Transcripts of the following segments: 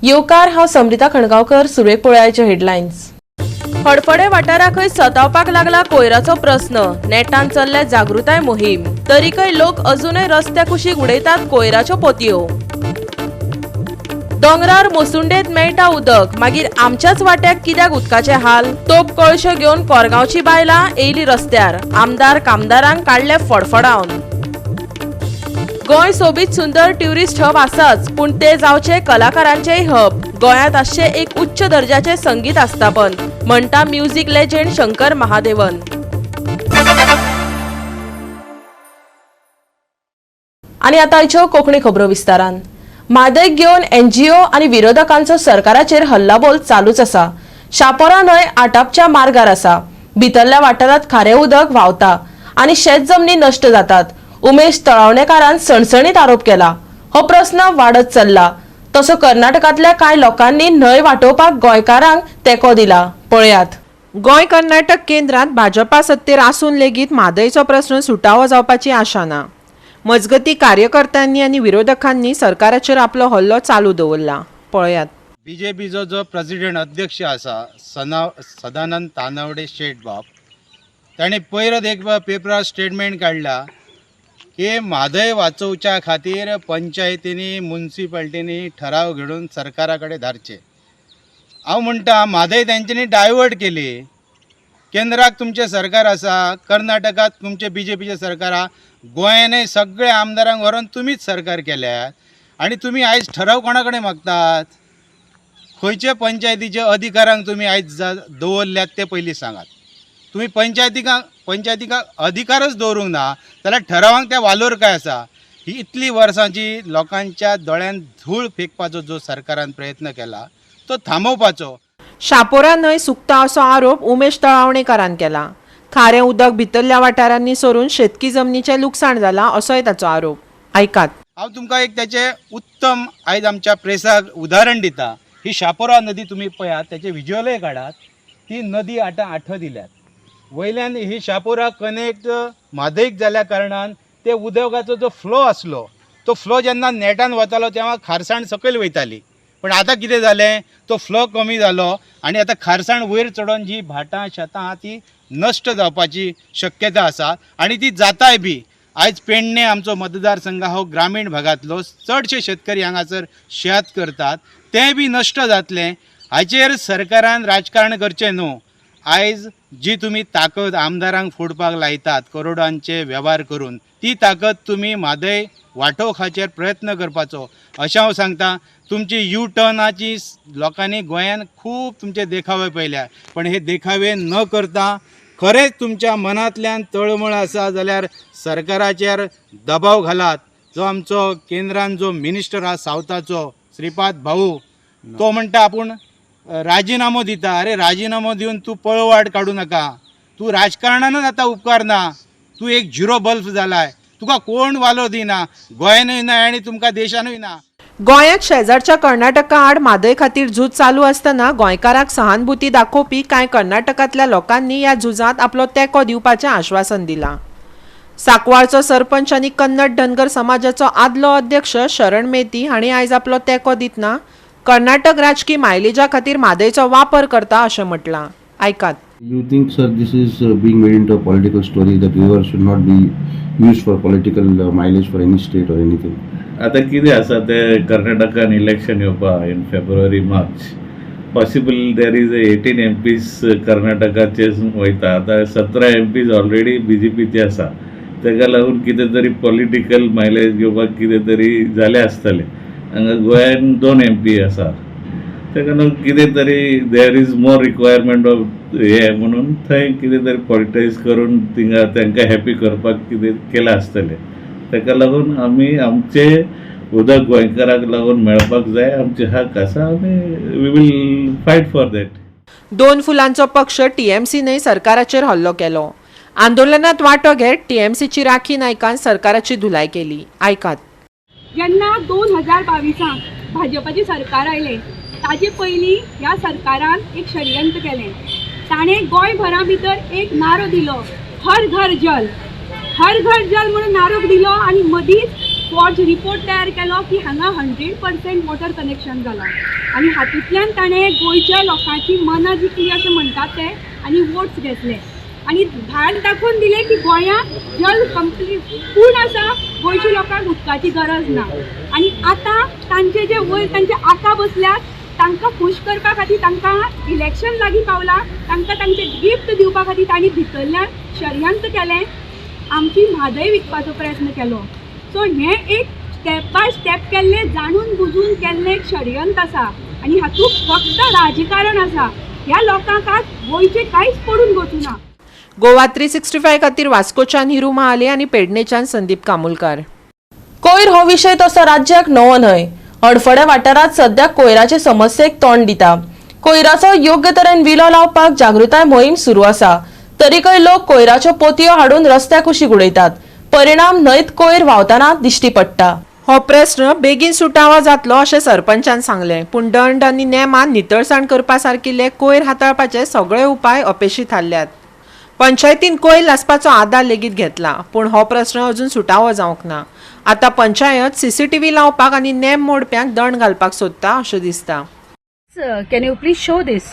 येवकार हांव समृता खणगांवकर. सुरवेक पळोवयाच्यो हेडलायन्स. फडफडे वाठाराखय सतावपाक लागला कोयराचो प्रस्न. नेटान चल्ले जागृताय मोहीम. तरीकय लोक अजूनय रस्त्या कुशीक उडयतात कोयराच्यो पोतयो. दोंगरार मोसुंडेत मेळटा उदक, मागीर आमच्याच वाट्याक कित्याक उदकाचे हाल? तोप कळश्यो घेवन कोरगांवची बायलां येयली रस्त्यार. आमदार कामदारांक काडले फडफडावन. गोंय सोबीत सुंदर ट्युरिस्ट हब आसाच, पूण ते जावचे कलाकारांचेय हब. गोंयांत आसचे एक उच्च दर्जाचे संगीत आस्थापन, म्हणटा म्युझिक लेजंड शंकर महादेवन. आनी आतां आयच्यो कोंकणी खबरो विस्तारान. म्हादयक घेवन NGO आनी विरोधकांचो सरकाराचेर हल्लाबोल चालूच आसा. शापोरा न्हंय आटापच्या मार्गार आसा. भितरल्या वाठारांत खारें उदक व्हांवता आनी शेत जमनी नश्ट जातात. उमेश तळावणेकारान सणसणीत आरोप केला. हो प्रस्न वाडत चल्ला. तसो कर्नाटकांतल्या कांय लोकांनी न्हंय वाटोवपाक गोंयकारांक तेंको दिला. पळयात. गोंय कर्नाटक केंद्रांत भाजपा सत्तेर आसून लेगीत म्हादयचो प्रस्न सुटावो जावपाची आशा ना. मजगती कार्यकर्त्यांनी आनी विरोधकांनी सरकाराचेर आपलो हल्लो चालू दवरला. पळयात. बीजेपीचो जो प्रेसिडेंट अध्यक्ष आसा सदानंद तानवडे शेट बाब, ताणें पयरत एक पेपरार स्टेटमेंट काडला की म्हादय वाचोवच्या खातीर पंचायतींनी म्युनिसिपालिटींनी ठराव घेवन सरकारा कडेन धाडचे. हांव म्हणटा म्हादय तेंच्यांनी डायवर्ट केली. केंद्राक तुमचें सरकार आसा, कर्नाटकात तुमचे बीजेपीचें सरकार आहा, गोंयानय सगळे आमदारांक व्हरून तुमीच सरकार केल्यात. आनी तुमी आयज ठराव कोणा कडेन मागतात? खंयचे पंचायतीचे अधिकारांक तुमी आयज दवरल्यात ते पयलीं सांगात. तुमी पंचायतीक अधिकारच दवरूंक ना जाल्यार ठरावांक त्या वालोर काय आसा? ही इतली वर्सांची लोकांच्या दोळ्यांत धूळ फेकपाचो जो सरकारान प्रयत्न केला तो थांबोवपाचो. शापोरा न्हंय सुकता असो आरोप उमेश तळावणेकारान केला. खारें उदक भितरल्या वाठारांनी सरून शेतकी जमनीचें लुकसाण जालां असोय ताचो आरोप. आयकात. हांव तुमकां एक त्याचें उत्तम आयज आमच्या प्रेसाक उदाहरण दिता. ही शापोरा नदी तुमी पळयात, त्याचे विज्युअलय काडात. ती नदी आतां आठ दिल्यात. वयल्यान ही शापोरा कनेक्ट म्हादयक जाल्या कारणान ते उदकाचो जो फ्लो आसलो तो फ्लो जेन्ना नेटान वतालो तेव्हा खारसाण सकयल वयताली. पण आतां कितें जालें, तो फ्लो कमी जालो आनी आतां खारसाण वयर चडोवन जी भाटां शेतां आहा ती नश्ट जावपाची शक्यता आसा आनी ती जाताय बी. आयज पेडणे आमचो मतदारसंघ हो ग्रामीण भागांतलो, चडशे शेतकरी हांगासर शेत करतात, तें बी नश्ट जातलें. हाचेर सरकारान राजकारण करचें न्हू. आयज जी तुमी ताकद आमदारांक फोडपाक लायतात करोडांचे वेव्हार करून, ती ताकद तुमी म्हादय वांटोवपाचेर प्रयत्न करपाचो अशें हांव सांगता. तुमची यू टर्नाची लोकांनी गोंयान खूब तुमचे देखावे पळयल्या, पण हे देखावे न करता खरेंच तुमच्या मनांतल्यान तळमळ आसा जाल्यार सरकाराचेर दबाव घालात. जो आमचो केंद्रान जो मिनिस्टर आहा सावथाचो श्रीपाद भाऊ, तो म्हणटा आपूण राजिनामो दिता. अरे राजिनामो दिवन तूं पळवाट काडूं नाका. तूं राजकारणानच आतां उपकार ना. तूं एक झिरो बल्ब जालाय. तुका कोण वालो दिना, गोंयानूय ना आनी तुमकां देशानूय ना. गोंयांत शेजारच्या कर्नाटका आड म्हादय खातीर झूज चालू आसतना गोंयकारांक सहानुभूती दाखोवपी कांय कर्नाटकांतल्या लोकांनी ह्या झुजांत आपलो तेंको दिवपाचें आश्वासन दिलां. सांकवाळचो सरपंच आनी कन्नड धनगर समाजाचो आदलो अध्यक्ष शरण मेती हांणी आयज आपलो तेंको दितना कर्नाटक राजकी मायलेजा खातीर म्हादयचो वापर करता अशें म्हटलां. आयकात. You think, sir, this is being made into a political story that river should not be used for political mileage for any state or anything? आता कितें आसा ते कर्नाटकान इलेक्शन येवपा in February March. Possible there is 18 MPs कर्नाटकाचे वयता. आता 17 MPs already BJPचे आसा. तेका लागून कितें तरी पॉलिटिकल मायलेज घेवपाक कितें तरी जालें आसतलें. हांगा गोंयान 2 MP आसा. तेका लागून कितें तरी there is more requirement of हे म्हणून थंय कितें तरी पॉलिटायज करून थिंगा तांकां हॅपी करपाक कितें केलें आसतलें. तेका लागून आमी आमचे उदक गोंयकाराक लागून मेळपाक जाय. आमचे हक आसा आनी we will fight for that. दोन फुलांचो पक्ष TMCनय सरकाराचेर हल्लो केलो. आंदोलनात वांटो घेत TMCची राखी नायकान सरकाराची धुलाय केली. आयकात. जेन्ना 2022 भाजपाची सरकार आयले ताजे पयलीं ह्या सरकारान एक षडयंत्र केलें. ताणें गोंयभरा भितर एक नारो दिलो, हर घर जल. हर घर जल म्हणून नारो दिलो आनी मदींच फॉर्ज रिपोर्ट तयार केलो की हांगा 100% वॉटर कनेक्शन जालां आनी हातूंतल्यान ताणें गोंयच्या लोकांची मनां जिखली अशें म्हणटात ते आनी वोट्स घेतले आनी भायर दाखोवन दिलें की गोंयांत जल कंप्लीट पूर्ण आसा, गोंयच्या लोकांक उदकाची गरज ना आनी आतां तांचे जे वयर तांचे आका बसल्यात तांकां खूश करपा खातीर तांकां इलेक्शन लागीं पावलां, तांकां तांचे गिफ्ट दिवपा खातीर तांणी भितरल्यान षडयंत्र केलें, आमची म्हादय विकपाचो प्रयत्न केलो. सो हें एक स्टेप बाय स्टेप केल्लें जाणून बुजून केल्लें एक षडयंत्र आसा आनी हातूंत फक्त राजकारण आसा. ह्या लोकांक आज गोंयचें कांयच पडून वचूना. गोवा 365 खातीर वास्कोच्यान हिरू महाले आनी पेडणेच्यान संदीप कामुलकार. कोयर हो विशय तसो राज्याक नवो न्हय. अडफळे वाठारांत सध्या कोयराचे समस्येक तोंड दिता. कोयराचो योग्य तरेन विलो लावपाक जागृताय मोहीम सुरू आसा. तरीकय लोक कोयराच्यो पोतयो हाडून रस्त्याक कुशीक उडयतात. परिणाम न्हंयत कोयर व्हांवताना दिश्टी पडटा. हो प्रस्न बेगीन सुटावो जातलो अशें सरपंचान सांगलें, पूण दंड आनी नेमान नितळसाण करपा सारकिल्ले कोयर हाताळपाचे सगळे उपाय अपेशी थारल्यात. पंचायतीन कोयर लासपाचो आदार लेगीत घेतला, पूण हो प्रस्न अजून सुटावो जावंक ना. आतां पंचायत CCTV लावपाक आनी नेम मोडप्यांक दंड घालपाक सोदता अशें दिसता. Can you please show this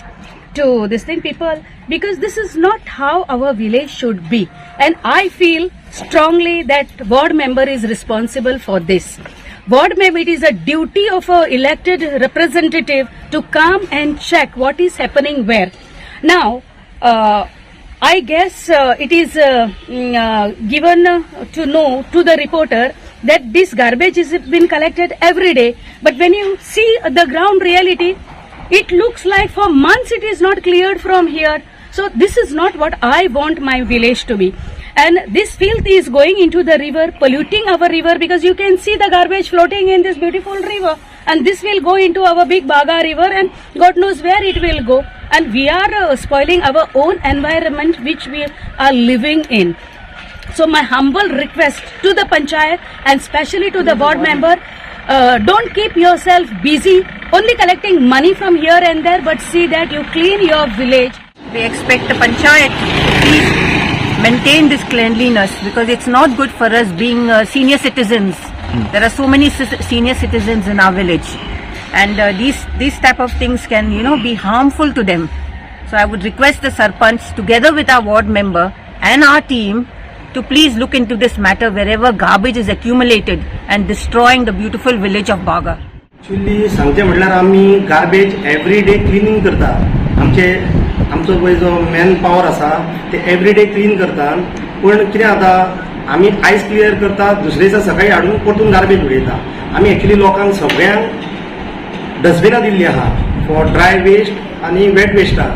to this thing people, because this is not how our village should be, and I feel strongly that ward member is responsible for this. Ward member, it is a duty of a elected representative to come and check what is happening where. Now I guess it is given to know to the reporter that this garbage is been collected every day, but when you see the ground reality, it looks like for months it is not cleared from here. So this is not what I want my village to be. And this filth is going into the river, polluting our river, because you can see the garbage floating in this beautiful river. And this will go into our big Baga river and God knows where it will go. And we are spoiling our own environment which we are living in. So my humble request to the panchayat and especially to the ward member, don't keep yourself busy only collecting money from here and there, but see that you clean your village. We expect the panchayat to please maintain this cleanliness, because it's not good for us being senior citizens. There are so many senior citizens in our village, and these type of things can be harmful to them. So I would request the sarpanch together with our ward member and our team to please look into this matter wherever garbage is accumulated and destroying the beautiful village of Baga. Actually सांगते म्हटल्यार आमी garbage every day cleaning करता. आमचो पळय जो man power आसा ते every day clean करता. पूण कितें जाता, आमी आयज क्लियर करता, दुसरे दिसा सकाळी हाडून परतून गार्बेज उडयता. आमी एक्चुअली लोकांक सगळ्यांक डस्टबिनां दिल्लीं आहा फॉर ड्राय वेस्ट आनी वेट वेस्टाक.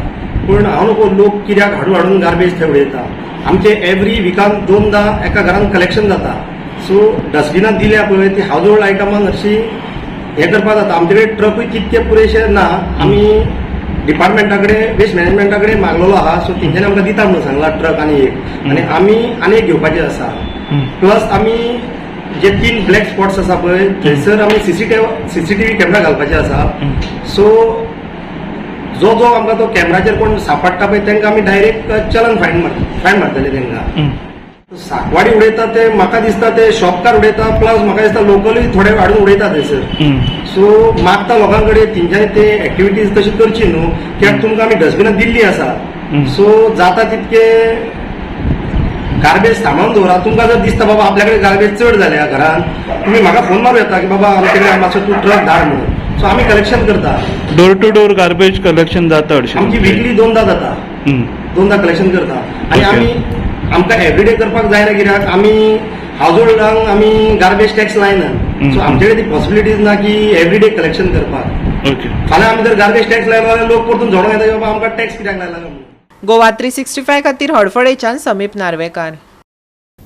पूण हांव नको लोक कित्याक हाडून गार्बेज थंय उडयता. आमचे एवरी विकान 2दा एका घरान कलेक्शन जाता. सो डस्टबिनां दिल्या पळय ती हाऊस होल्ड आयटमान हरशी हें करपाक जाता. आमचे कडेन ट्रकूय तितके पुरेशे ना. आमी डिपार्टमेंटा कडेन वेस्ट मॅनेजमेंटा कडेन मागलेलो आहा. सो तेंच्यांनी आमकां दिता म्हणून सांगला ट्रक आनी आमी आनी एक घेवपाचे आसा. प्लस आमी जे 3 ब्लॅक स्पॉट्स आसा पळय थंयसर आमी CCTV कॅमेरा घालपाचे आसा. सो जो आमकां तो कॅमेराचेर कोण सांपडटा पळय तांकां आमी डायरेक्ट चलन फायन मारतले तांकां. साकवाडी उडयता ते म्हाका दिसता ते शॉपकार उडयता, प्लस म्हाका दिसता लोकलूय थोडे हाडून उडयता थंयसर. सो मागता लोकां कडेन तेंच्यांनी ते एक्टिविटीज तशी करची न्हू, कित्याक तुमकां आमी डस्टबिनां दिल्लीं आसा. सो जाता तितके गार्बेज सांबाळून दवरा. तुमकां जर दिसता बाबा आपल्या कडेन गार्बेज चड जाल्या घरान, तुमी म्हाका फोन मारूं येता की बाबा आमचे कडेन मातसो तूं ट्रक धाड म्हणून. सो आमी कलेक्शन करता. Door to door garbage collection जाता हरशीं. आमची विकली 2दा जाता. 2दा कलेक्शन करता. आनी आमी आमकां एवरीडे करपाक जायना, कित्याक आमी हाऊस होल्डांक आमी गार्बेज टॅक्स लायना. सो आमचे कडेन ती पॉसिबिलिटीज ना की एवरीडे कलेक्शन करपाक. फाल्यां आमी जर गार्बेज टॅक्स लायलो जाल्यार लोक परतून झोडून येता की बाबा आमकां टॅक्स कित्याक लायला म्हणून. गोवा 365 खातीर हडफडेच्यान समीप नार्वेकार.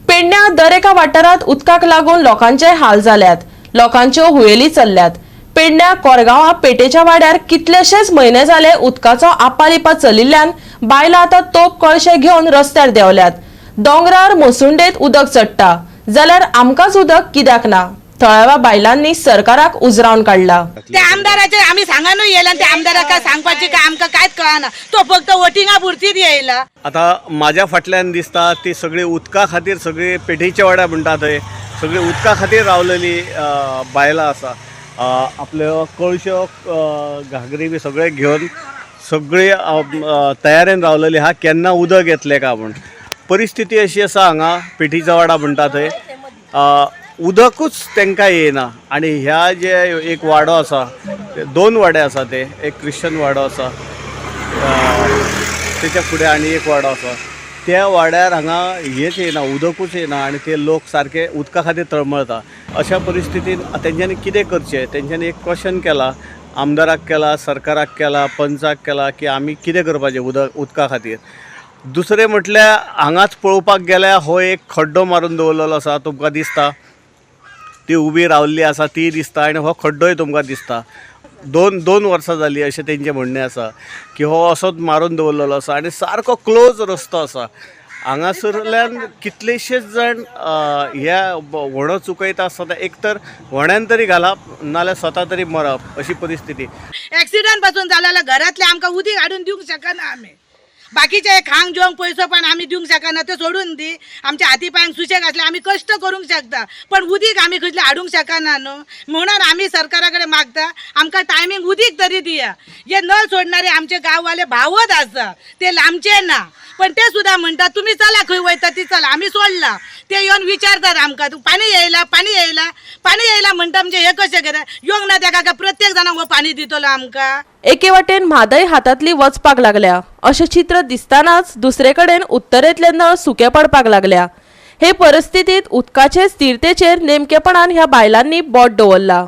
पेडण्या दरेका वाठारांत उदकाक लागून लोकांचे हाल जाल्यात. लोकांच्यो हुयेली चल्ल्यात. पेडण्या कोरगांवां पेटेच्या वाड्यार कितलेशेच म्हयने जाले उदकाचो आपालिपा चलिल्ल्यान बायलां आतां तोप कळशे घेवन रस्त्यार देंवल्यात. दोंगरार मोसुंडेत उदक चडटा जाल्यार आमकांच उदक कित्याक ना? थळाव्या बायलांनी सरकाराक उजरावन काडला. त्या आमदाराचे आम्ही सांगानूय येयला, त्या आमदाराक सांगपाची काय आमकां कांयच कळना. तो फक्त वोटिंगा पुरतीच येयला. आता माझ्या फाटल्यान दिसता ती सगळी उदका खातीर सगळी पेटीच्या वाड्यार म्हणटा थंय सगळी उदका खातीर रावलेली बायलां आसा. आपल्यो कळश्यो घागरी बी सगळे घेवन सगळी तयारेन रावलेली आहा केन्ना उदक येतलें काय म्हूण. परिस्थिती अशी आसा हांगा पेटीचा वाडा म्हणटा थंय उदकूच तांकां येना. आनी ह्या जे एक वाडो आसा, 2 वाडे आसा ते, एक क्रिश्चन वाडो आसा तेच्या फुडें आनी एक वाडो आसा, त्या वाड्यार हांगा हेच येना, उदकूच येना आनी ते लोक सारके उदका खातीर तळमळटा. अशा परिस्थितीन तेंच्यांनी कितें करचें, तेंच्यांनी एक क्वेश्चन केला, आमदाराक केला, सरकाराक केला, पंचाक केला की आमी कितें करपाचें उदका खातीर. दुसरें म्हटल्यार हांगाच पळोवपाक गेल्यार हो एक खड्डो मारून दवरलेलो आसा, तुमकां दिसता ती उबी रावल्ली आसा ती दिसता आनी हो खड्डोय तुमकां दिसता. दोन वर्सां जालीं अशें तेंचें म्हणणें आसा की हो असोच मारून दवरलेलो आसा आनी सारको क्लोज रस्तो आसा. हांगासरल्यान कितलेशेच जाण ह्या व्हणो चुकयता आसतना एक तर व्हण्यान तरी घालप नाल्यार स्वता तरी मरप अशी परिस्थिती. ऍक्सिडेंट पासून जाल्यार घरातले आमकां उदीक हाडून दिवंक शकना आमी. बाकीचे खांक जेवंक पयसो पण आमी दिवंक शकना, ते सोडून दी. आमच्या हाती पांयांक सुशेग आसले आमी कश्ट करूंक शकता, पण उदीक आमी खंयतले हाडूंक शकना न्हू. म्हणून आमी सरकारा कडेन मागता आमकां टायमींग उदीक तरी दिया. जे नळ सोडणारे आमचे गांववाले भावच आसा ते लांबचे ना, पण ते सुद्धा म्हणतात तुम्ही चला खंय वयता ती चला. आमी सोडला ते येवन विचारतात आमकां तू पाणी येयला पाणी येयला पाणी येयला म्हणटा म्हणजे हे कशें केलें येवंक ना तेका काय प्रत्येक जाणांक हो पाणी दितलो आमकां. एके वाटेन म्हादय हातांतली वचपाक लागल्या अशें चित्र दिसतानाच दुसरे कडेन उत्तरेंतले नळ सुके पडपाक लागल्या. हे परिस्थितीत उदकाचे स्थिरतेचेर नेमकेपणान ह्या बायलांनी बोट दवरला.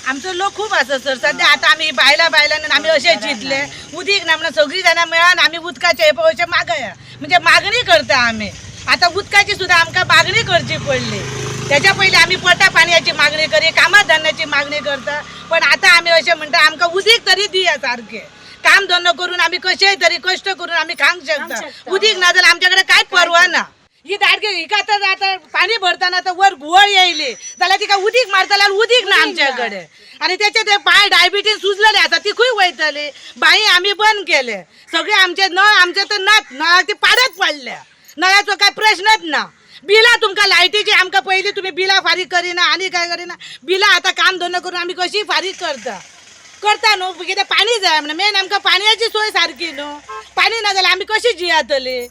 आमचो लोक खूप आसा सर. सध्या आता आम्ही बायलांनी आम्ही असे जितले उदीक ना म्हणून सगळी जाणां मेळून आम्ही उदकाचे पैसे मागया म्हणजे मागणी करता आम्ही. आता उदकाची सुद्धा आमकां मागणी करची पडली. त्याच्या पयलीं आम्ही पोटा पाणयाची मागणी करी, कामा धंद्याची मागणी करता, पण आता आम्ही असे म्हणटा आमकां उदीक तरी दिया. सारखे काम धंदो करून आम्ही कशेय तरी कष्ट करून आम्ही खांक शकता. उदीक ना जाल्यार आमच्याकडे कांयच परवा ना. ही दाडके हिका तर आता पाणी भरताना तर वर घुवळ येयली जाल्यार तिका उदीक मारतल्यार उदीक ना आमच्याकडे. आणि त्याचे ते पाय डायबिटीज सुजलेले आसा ती खंय वयतली. बाई आम्ही बंद केले सगळे. आमचे नळ आमचे तर नात, नळाक ती पाडत पडल्या. नळाचो काय प्रश्नच ना. बिलां तुमकां लायटीची आमकां पयलीं तुमी बिलां फारीक करिना आनी काय करिना. बिलां आतां काम धंदो करून आमी कशी फारीक करता न्हू. कितें पाणी जाय म्हणून मेन आमकां पाणयाची सोय सारकी न्हू. पाणी ना जाल्यार आमी कशी जियातली.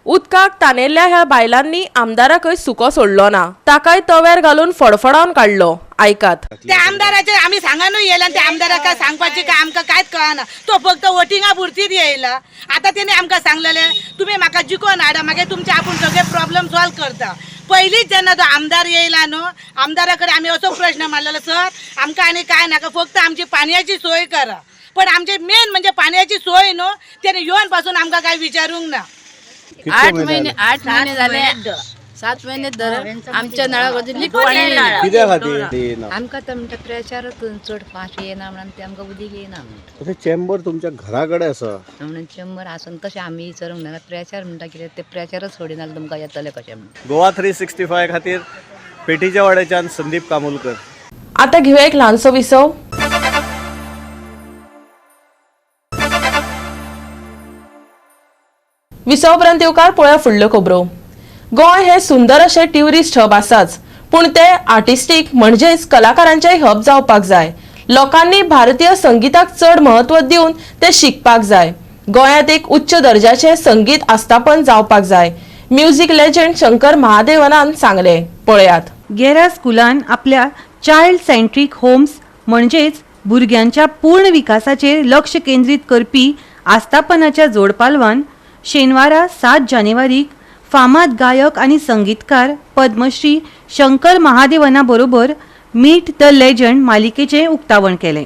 उदकाक तानेल्ल्या ह्या बायलांनी आमदाराकय सुको सोडलो ना, ताकाय तव्यार घालून फडफडावन काडलो. ऐकात. त्या आमदाराचे आम्ही सांगानूय येयला आणि त्या आमदाराक काय सांगपाची काय आमकां कांयच कळना. तो फक्त वोटिंगा पुरतीच येयला. आता तेणे आमकां सांगलेले तुम्ही म्हाका जिखोवन हाडा मागीर तुमचे आपूण सगळे प्रॉब्लेम सॉल्व करता. पहिलीच जेन्ना तो आमदार येयला न्हू आमदारा कडेन आमी असो प्रश्न मारलेलो सर आमकां आनी काय नाका फक्त आमची पाणयाची सोय करा. पण आमचे मेन म्हणजे पाणयाची सोय न्हू तेणे येवन पासून आमकां काय विचारूंक ना. 8 महिने झाले 7 महिने धर आमच्या नळाकडे लीक पाणी कित्या खातीर आमकां तर म्हणटा प्रेशरातून चड फास्ट येना म्हणून ते आमकां उदीक येना म्हणटा. अशें चेंबर तुमच्या घरा कडेन आसा म्हणून चेंबर आसून तशें आमी विचारूंक ना. प्रेशर म्हणटा कितें ते प्रेशरच सोडिना तुमकां येतलें कशें म्हणून. गोवा 365 खातीर पेटीच्या वाड्याच्यान संदीप कामोलकर. आता घेऊया एक ल्हानसो विसव. विसव उपरांत येवकार पळोवया फुडल्यो खबरो. गोंय हे सुंदर अशें ट्युरिस्ट हब आसाच, पूण ते आर्टिस्टीक म्हणजेच कलाकारांचेय हब जावपाक जाय. लोकांनी भारतीय संगीताक चड महत्व दिवन ते शिकपाक जाय. गोंयांत एक उच्च दर्जाचे संगीत आस्थापन जावपाक जाय. म्युझिक लेजंड शंकर महादेवनान सांगले. पळयात. गेरा स्कुलान आपल्या चायल्ड सेंट्रीक होम्स म्हणजेच भुरग्यांच्या पूर्ण विकासाचेर लक्ष केंद्रीत करपी आस्थापनाच्या जोडपालवान शेनवारा 7 जानेवारीक फामाद गायक आणि संगीतकार पद्मश्री शंकर महादेवना बरोबर मीट द लेजंड मालिकेचे उक्तावण केले.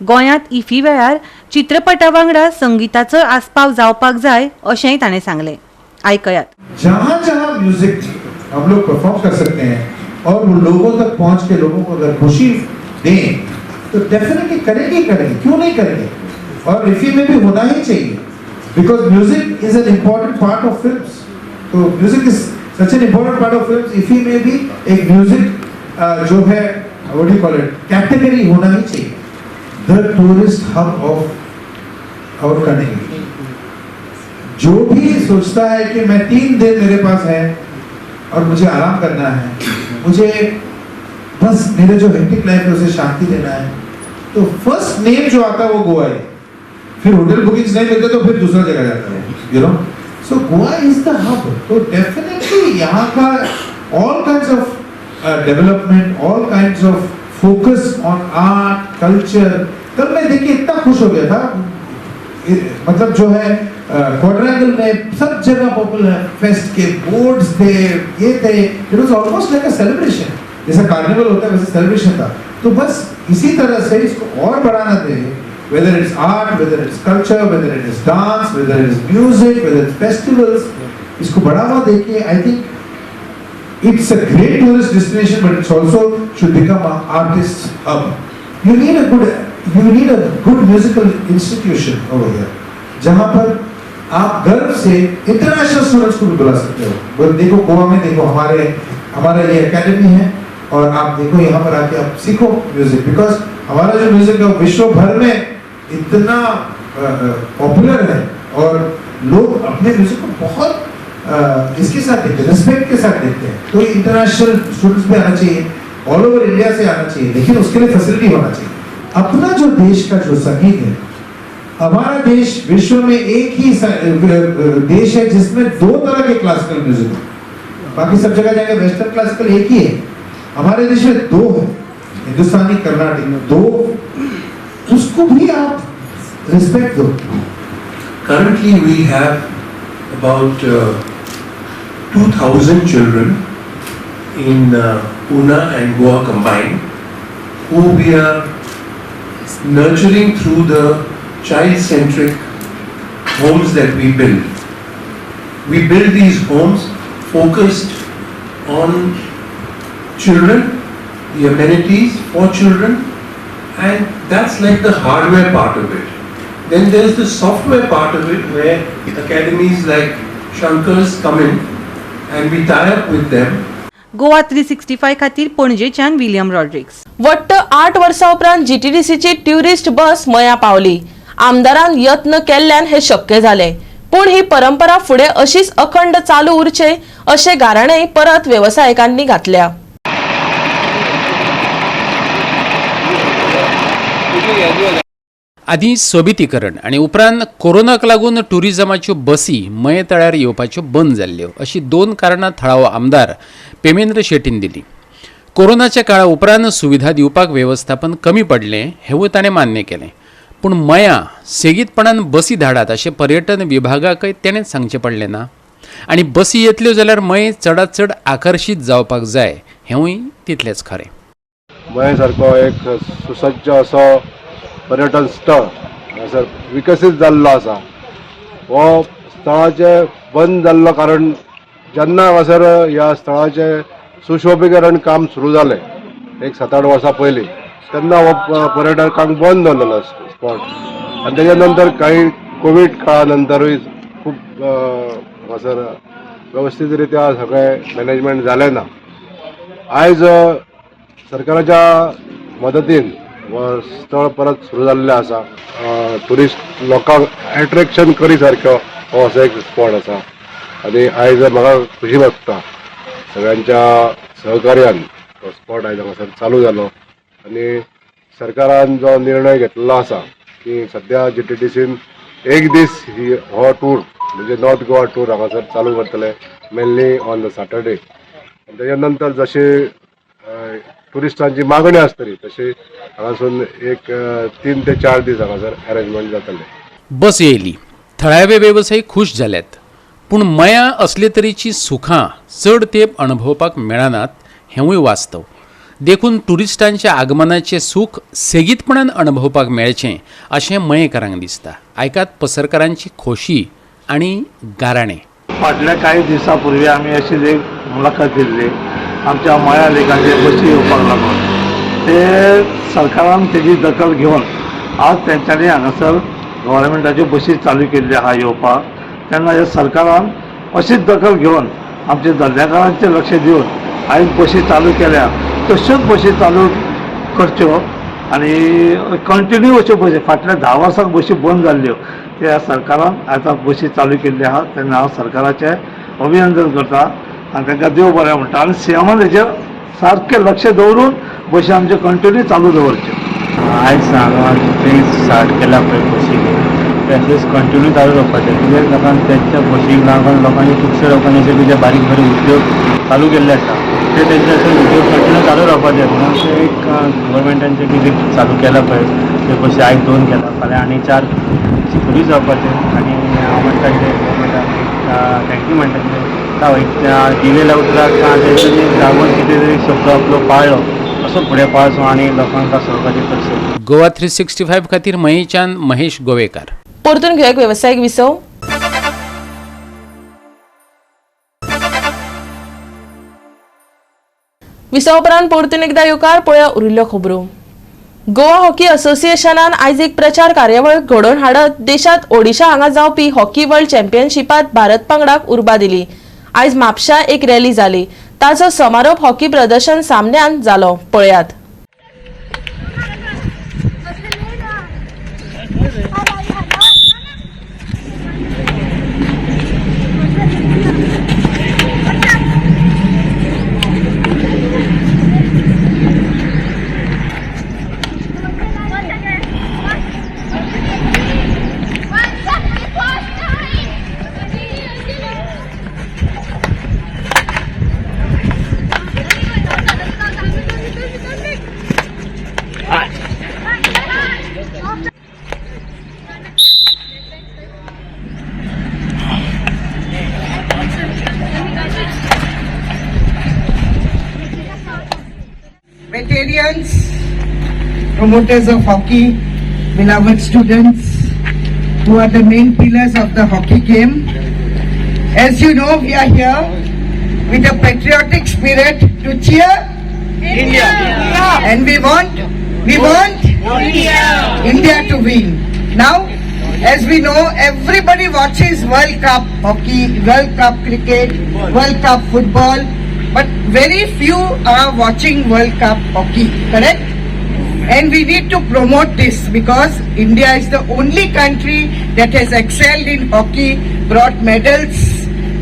गोंयांत इफी वेळार चित्रपटा वांगडा संगीताचो आस्पाव जावपाक जाय अशेंय ताणें सांगले. आयकयात. जहाँ जहाँ म्यूजिक हम लोग परफॉर्म कर सकते हैं और वो लोगों तक पहुंच के लोगों को अगर खुशी दें तो डेफिनेटली करेंगे, क्यों नहीं करेंगे. और इफी में भी होना ही चाहिए because music is an important part of films. So music is such an important part of films. IFFI में भी एक म्यूजिक जो है what do you call it category होना ही चाहिए. The tourist hub of our country. जो भी सोचता है कि मैं 3 दिन मेरे पास है और मुझे आराम करना है मुझे बस मेरे जो हेक्टिक लाइफ है उसे शांति देना है, तो फर्स्ट नेम जो आता है वो गोवा है। फिर होटल बुकिंग्स नहीं मिलते तो फिर दूसरा जगह जाता है, you know. So Goa is the hub. तो डेफिनेटली यहाँ का all kinds of development, all kinds of focus on art culture. कल मैं देखिए इतना खुश हो गया था, मतलब जो है क्वाड्रैंगल में सब जगह पॉपुलर फेस्ट के बोर्ड्स थे, ये थे, इट वाज ऑलमोस्ट लाइक अ सेलिब्रेशन, जैसा कार्निवल होता है वैसे सेलिब्रेशन था। तो बस इसी तरह से इसको और बढ़ाना चाहिए, whether it's art, whether it's culture, whether it is dance, whether it is music, whether it's festivals, इसको बढ़ावा देके I think it's a great tourist destination, but it's also should become an artist hub. You need a good musical institution over here, जहाँ पर आप गर्व से international students को भी बुला सकते हो। बस देखो गोवा में देखो हमारा ये एकेडमी है, और आप देखो यहाँ पर आके आप सीखो म्यूजिक, बिकॉज हमारा जो म्यूजिक है विश्व भर में इतना पॉपुलर है, और लोग अपने म्यूजिक को बहुत इसके साथ देखते हैं, रिस्पेक्ट के साथ देखते हैं। तो इंटरनेशनल स्टूडेंट्स भी आना चाहिए, ऑल ओवर इंडिया से आना चाहिए, लेकिन उसके लिए फैसिलिटी होना चाहिए। अपना जो देश का जो संगीत है, हमारा देश विश्व में एक ही देश है जिसमें दो तरह के क्लासिकल म्यूजिक है। बाकी सब जगह जाएंगे वेस्टर्न क्लासिकल एक ही है, हमारे देश में दो है, हिंदुस्तानी कर्नाटिक में दो, उसको भी आप रिस्पेक्ट दो। Currently we have about 2,000 children in Pune and Goa combined, who we are nurturing through the child-centric homes that we build. We build these homes focused on children, the amenities for children, and that's like the hardware part of it. Then there's the software part of it, where academies like Shankar's come in and we tie up with them. Goa 365 खातीर पणजेच्यान William Rodrigues. वट्ट 8 वर्सां उपरांत जीटीडीसीची tourist बस मया पावली. आमदारान यत्न केल्ल्यान हे शक्य जाले, पूण ही परंपरा फुडें अशीच अखंड चालू उरचे अशे गाराणेय परत वेवसायिकांनी घातल्या. आदी सोबितीकरण आणि उपरांत कोरोनाक लागून टुरिझमाच्यो बसी मये तळ्यार येवपाच्यो बंद जाल्ल्यो अशी 2 कारणां थळावो आमदार पेमेंद्र शेट्टीन दिली. कोरोनाच्या काळा उपरांत सुविधा दिवपाक वेवस्थापन कमी पडलें हेवूय ताणें मान्य केलें, पूण मया सेगीतपणान बसी धाडात अशें पर्यटन विभागाकय तेणेंच सांगचें पडलें ना. आनी बसी येतल्यो जाल्यार मये चडांत चड आकर्शीत जावपाक जाय हेवूय तितलेंच खरें. मये सारको एक सुसज्ज असो पर्यटन स्थळ हांगासर विकसीत जाल्लो आसा. हो स्थळाचें बंद जाल्लो कारण जेन्ना हांगासर ह्या स्थळाचें सुशोभीकरण काम सुरू जालें एक 7-8 वर्सां पयलीं, तेन्ना हो पर्यटकांक बंद दवरलेलो स्पॉट. आनी तेच्या नंतर काही कोवीड काळा नंतरूय खूब हांगासर वेवस्थीत रित्या सगळें मॅनेजमेंट जालें ना. आयज सरकाराच्या मदतीन हो स्थळ परत सुरू जाल्लें आसा. ट्युरिस्ट लोकांक एट्रॅक्शन करी सारको हो असो एक स्पॉट आसा. आनी आयज म्हाका खुशी वाटता सगळ्यांच्या सहकार्यान तो स्पॉट आयज हांगासर चालू जालो. आनी सरकारान जो निर्णय घेतलेलो आसा की सद्या जीटीडीसीन एक दीस ही हो टूर म्हणजे नॉर्थ गोवा टूर हांगासर चालू करतले, मेनली ऑन द सॅटर्डे. आनी तेच्या नंतर जशें टुरिस्टांची मागणी आसतली तशी हांगासून एक 3 ते 4 दीस हांगासर अरेंजमेंट जातले. बस येयली, थळावे वेवसायीक खूश जाल्यात, पूण मया असले तरेची सुखां चड तेंप अणभवपाक मेळनात हेवूय वास्तव. देखून टुरिस्टांच्या आगमनाचें सूख सेगीतपणान अणभवपाक मेळचें अशें मयेकारांक दिसता. आयकात पसरकारांची खोशी आनी गाराणें. फाटल्या काही दिसांपूर्वी आमी अशीच एक मुलाखत दिल्ली आमच्या मया लेकांचे बसी येवपाक लागून. ते सरकारान तेजी दखल घेवन आज तेंच्यांनी हांगासर गव्हर्मेंटाच्यो बसी चालू केल्ल्यो आहा येवपाक. तेन्ना ह्या सरकारान अशीच दखल घेवन आमच्या दर्याकारांचेर लक्ष दिवन आयज बसी चालू केल्या, तश्योच बसी चालू करच्यो आनी कंटिन्यू अश्यो बसी. फाटल्या 10 वर्सांक बसी बंद जाल्ल्यो त्या सरकारान आतां बसी चालू केल्ल्यो आहा. तेन्ना हांव सरकाराचें अभिनंदन करता आनी तांकां देव बरें म्हणटा. आनी सीएमान हेचेर सारखे लक्ष दवरून बशी आमचे कंटिन्यू चालू दवरचे. आयज सांग स्टार्ट केला पळय बशी तशेंच कंटिन्यू चालू दवरपाचें. कित्याक लोकांक तेच्या बशीक लागून लोकांनी खुबशे लोकांनी अशे जे बारीक बारीक उद्योग चालू केल्ले आसा ते तेंचे अशे उद्योग कंटिन्यू चालू रावपाचे. म्हणून ते एक गव्हर्मेंटांचे कितें चालू केला पळय ते बशी आयज 2 केला, फाल्यां आनी 4 फुडें जावपाचे. आनी हांव म्हणटा कितें गव्हर्मेंटाक थँक्यू म्हणटा कितें दिलेल्या उतराक तेंच्यांनी लागून कितें तरी शब्द आपलो पाळ्ळो असो फुडें पाळचो आनी लोकांक सांगपाचें करचें. गोवा 365 खातीर मयेच्यान महेश गोवेकार. परतून घेऊया एक व्यावसायिक विसव. विसव उपरांत परतून एकदा येवकार पळया उरिल्ल्यो खबरो. गोवा हॉकी असोसिएशनान आयज एक प्रचार कार्यावळ घडोवन हाडत देशांत ओडिशा हांगा जावपी हॉकी वर्ल्ड चॅम्पियनशिपांत भारत पंगडाक उर्बा दिली. आयज म्हापशा एक रॅली जाली. ताचो समारोप हॉकी प्रदर्शन सामन्यान जालो. पळयात. Veterans, promoters of hockey, beloved students who are the main pillars of the hockey game. As you know, we are here with a patriotic spirit to cheer India. And we want India to win. Now, as we know, everybody watches World Cup hockey, World Cup cricket, World Cup football, but very few are watching World Cup hockey, correct? And we need to promote this because India is the only country that has excelled in hockey, brought medals,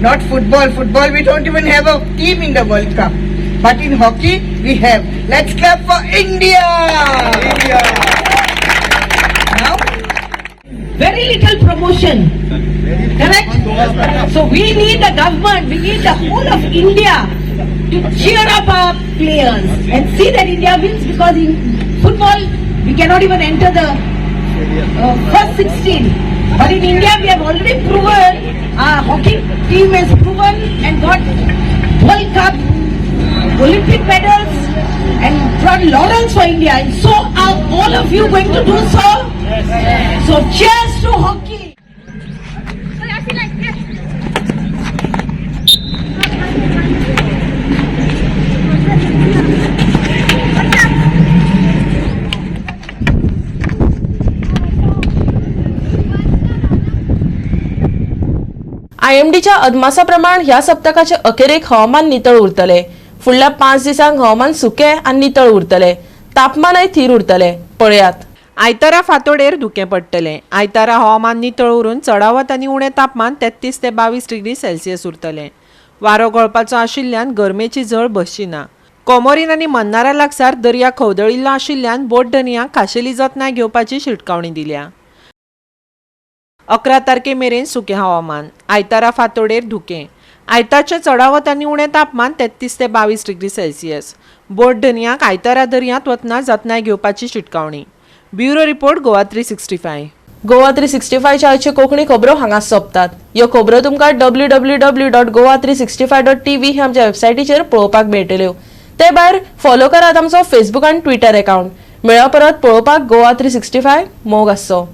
not football. Football, we don't even have a team in the World Cup. But in hockey, we have. Let's clap for India! Now, very little promotion, correct? So we need the government, we need the whole of India to cheer up our players and see that India wins, because in football we cannot even enter the first 16. But in India we have already proven, our hockey team has proven and got World Cup, Olympic medals and brought laurels for India. And so are all of you going to do so? So cheers to hockey! IMDच्या अदमासाप्रमाण ह्या सप्तकाचे अखेरेक हवामान नितळ उरतले. फुडल्या 5 दिसांक हवामान सुके आनी नितळ उरतले. तापमानय थीर उरतले. पळयात. आयतारा फांतोडेर धुकें पडटलें. आयतारा हवामान नितळ उरून चडावत आनी उणें तापमान 33 ते 22 डिग्री सेल्सियस उरतलें. वारो गळपाचो आशिल्ल्यान गरमेची झळ बसची ना. कोमोरीन आनी मन्नारा लागसार दर्या खवदळिल्लो आशिल्ल्यान बोट धन्यांक खाशेली जतनाय घेवपाची शिटकावणी दिल्या. 11 तारखे मेरेन सुकें हवामान. आयतारा फांतोडेर धुकें. आयतारचें चडावत आनी उणें तापमान 33 ते 22 डिग्री सेल्सियस. बोट धन्यांक आयतारा दर्यांत वतना जतनाय घेवपाची शिटकावणी. Bureau report Goa 365. गोवा 365 च्या आयच्यो कोंकणी खबरो हांगा सोंपतात. ह्यो खबरो तुमकां www.goa365.tv हे आमच्या वेबसायटीचेर पळोवपाक मेळटल्यो. ते भायर फॉलो करात आमचो फेसबूक आनी ट्विटर अकाउंट. मेळ्या परत पळोवपाक गोवा 365 मोग आसचो.